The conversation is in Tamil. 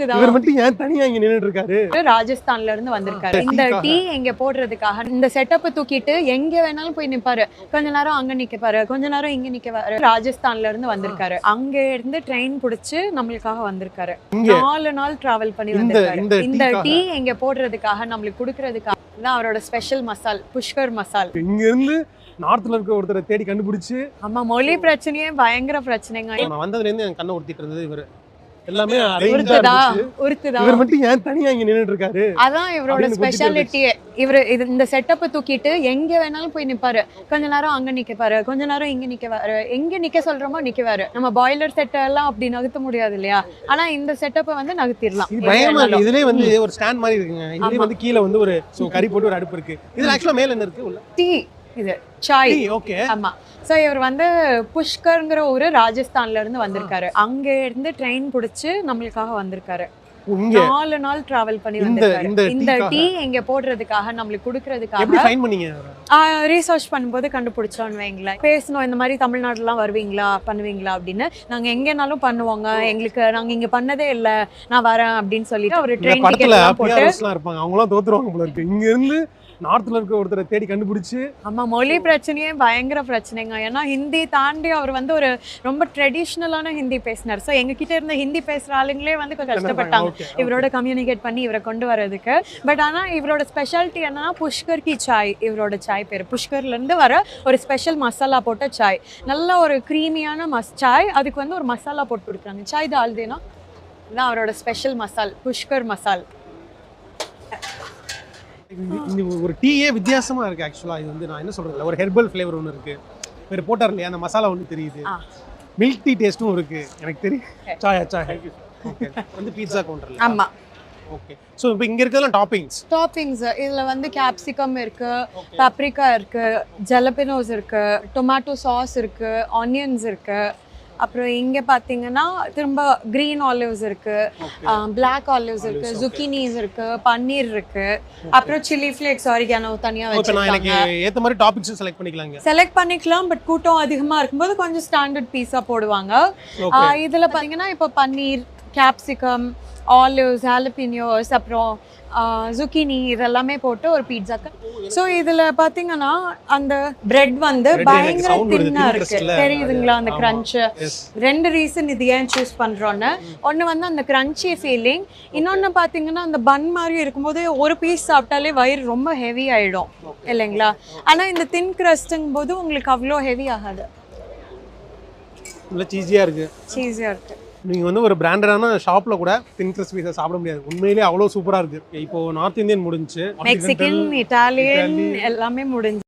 இவர் மட்டும் ஏன் தனியா இங்க நின்னுட்டு இருக்காரு? ராஜஸ்தான்ல இருந்து வந்திருக்காரு. இந்த டீ இங்க போடுறதுக்காக இந்த செட்டப் தூக்கிட்டு எங்க வேணாலும் போய் நிப்பாரு. கொஞ்ச நேரம் அங்க நிக்கப்பாரு, கொஞ்ச நேரம் இங்க நிக்கவாரு. ராஜஸ்தான்ல இருந்து வந்திருக்காரு. அங்க இருந்து ட்ரெயின் புடிச்சு நம்மளுக்காக வந்திருக்காரு. 4 நாள் டிராவல் பண்ணி வந்திருக்காரு. இந்த டீ இங்க போடுறதுக்காக நம்மளுக்கு குடுக்கிறதுக்காக தான் அவரோட ஸ்பெஷல் மசால், புஷ்கர் மசால். இங்க இருந்து நார்த்ல இருக்க ஒருத்தரை தேடி கண்டுபிடிச்சு. ஆமா, மொழி பிரச்சனையே பயங்கர பிரச்சனைங்க. நான் வந்ததுல இருந்து என் கண்ணை உறுத்திட்டு இருந்தது இவரு. எல்லாமே உறுத்துதா. இவர் மட்டும் ஏன் தனியா இங்க நின்னுட்டு இருக்காரு? அதான் இவரோட ஸ்பெஷாலிட்டியே. இவரு இந்த செட்டப்பை தூக்கிட்டு எங்க வேணாலும் போய் நிப்பாரு. கொஞ்ச நேரம் அங்க நிக்கப்பாரு, கொஞ்ச நேரம் இங்க நிக்கவாரு. எங்க நிக்க சொல்றோமோ நிக்கவாரு. நம்ம பாய்லர் செட் எல்லாம் அப்படி நகர்த்த முடியாது இல்லையா? ஆனா இந்த செட்டப்பை வந்து நகர்த்திடலாம். பயமா இருக்கு. இதுலயே வந்து ஒரு ஸ்டாண்ட் மாதிரி இருக்குங்க. இதுலயே வந்து கீழ வந்து ஒரு கறி போட்டு ஒரு அடுப்பு இருக்கு. இதுல ஆக்சுவலா மேல என்ன இருக்கு? உள்ள டீ, இது சாய். ஓகே. ஆமா. சோ இவர் வந்து புஷ்கர்ங்கிற ஒரு ராஜஸ்தான்ல இருந்து வந்திருக்காரு. அங்க இருந்து ட்ரெயின் புடிச்சு நம்மளுக்காக வந்திருக்காரு. 4 நாள் டிராவல் பண்ணி வந்திருக்காரு. இந்த டீ இங்க போடுறதுக்காக நம்மளுக்கு குடுக்கிறதுக்காக. எப்படி ஃபைண்ட் பண்ணீங்க? ரீசர்ச் பண்ணும்போது கண்டுபிடிச்சோன்னு வைங்களேன். பேசணும், இந்த மாதிரி தமிழ்நாடுலாம் வருவீங்களா, பண்ணுவீங்களா அப்படின்னு. நாங்க எங்கேனாலும் பண்ணுவாங்க, எங்களுக்கு நாங்க இங்க பண்ணதே இல்ல, நான் வரேன் அப்படின்னு சொல்லிட்டு ஒரு ட்ரெயின் டிக்கெட் எல்லாம் போட்டு இருப்பாங்க. அவங்களாம் தோத்துருவாங்க போல இருக்கு. இங்க இருந்து நார்த்ல இருக்க ஒருத்தரை தேடி கண்டுபிடிச்சு. ஆமா, மொழி பிரச்சனையே பயங்கர பிரச்சனைங்க. ஏன்னா ஹிந்தி தாண்டி அவர் வந்து ஒரு ரொம்ப ட்ரெடிஷ்னலான ஹிந்தி பேசினார். ஸோ எங்ககிட்ட இருந்த ஹிந்தி பேசுற ஆளுங்களே வந்து கொஞ்சம் கஷ்டப்பட்டாங்க இவரோட கம்யூனிகேட் பண்ணி இவரை கொண்டு வர்றதுக்கு. பட் ஆனா இவரோட ஸ்பெஷாலிட்டி என்னன்னா புஷ்கர் கி சாய். இவரோட சாய் பேர் புஷ்கர்ல இருந்து வர ஒரு ஸ்பெஷல் மசாலா போட்ட சாய். நல்ல ஒரு க்ரீமியான சாய். அதுக்கு வந்து ஒரு மசாலா போட்டு கொடுக்குறாங்க. சாய் தால் தேனா தான் அவரோட ஸ்பெஷல் மசால், புஷ்கர் மசால். இந்த ஒரு டீயே வித்தியாசமா இருக்கு. ஆக்சுவலா இது வந்து நான் என்ன சொல்றது, ஒரு ஹெர்பல் ஃப்ளேவர் ஒன்று இருக்கு. வேற போட்டார் இல்லையா, அந்த மசாலா ஒன்று தெரியுது. மில்க் டீ டேஸ்ட்டும் இருக்கு எனக்கு தெரியும். சாய் ஓகே. வந்து பீட்சா கவுண்டர்ல. ஆமா. ஓகே. சோ இப்போ இங்க இருக்கதெல்லாம் டாப்பிங்ஸ். இதுல வந்து கேப்சிகம் இருக்கு, paprika இருக்கு, ஜலபினோஸ் இருக்கு, டொமேட்டோ சாஸ் இருக்கு, ஆனியன்ஸ் இருக்கு. அப்புறம் இங்க பாத்தீங்கன்னா திரும்ப கிரீன் ஆலிவ்ஸ் இருக்கு, பிளாக் ஆலிவ்ஸ் இருக்கு, zucchinis இருக்கு, பன்னீர் இருக்கு, அப்புறம் சில்லி ஃப்ளேக்ஸ், ஆரிகானோ தனியா வச்சிருக்காங்க. ஏத்த மாதிரி டாப்பிக்ஸ் செலக்ட் பண்ணிக்கலாம். பட் கூட்டம் அதிகமா இருக்கும்போது கொஞ்சம் ஸ்டாண்டர்ட் பீஸா போடுவாங்க. இதுல பாத்தீங்கன்னா இப்போ பன்னீர், கேப்சிகம், ஆலிவ்ஸ், ஹாலபினியோஸ், அப்புறம் zucchini இதெல்லாமே போட்டு ஒரு பீட்சாக்கு. ஸோ இதில் பார்த்தீங்கன்னா அந்த பிரெட் வந்து பயங்கர தின்னா இருக்கு, தெரியுதுங்களா அந்த கிரன்ச்சு. 2 ரீசன் இது ஏன் சூஸ் பண்ணுறோன்னு. ஒன்று வந்து அந்த கிரன்ச்சி ஃபீலிங், இன்னொன்று பார்த்தீங்கன்னா அந்த பன் மாதிரி இருக்கும்போது ஒரு பீஸ் சாப்பிட்டாலே வயிறு ரொம்ப ஹெவி ஆகிடும் இல்லைங்களா. ஆனால் இந்த தின் கிரஸ்ட்டுங்கும் போது உங்களுக்கு அவ்வளோ ஹெவி ஆகாது. சீஸியாக இருக்கு. நீங்க வந்து ஒரு பிராண்டடான ஷாப்ல கூட தின் கிறிஸ்ப் பீஸா சாப்பிட முடியாது. உண்மையிலேயே அவ்வளோ சூப்பரா இருக்கு. இப்போ நார்த் இந்தியன் முடிஞ்சு, மெக்சிகன், இட்டாலியன் எல்லாமே முடிஞ்சு.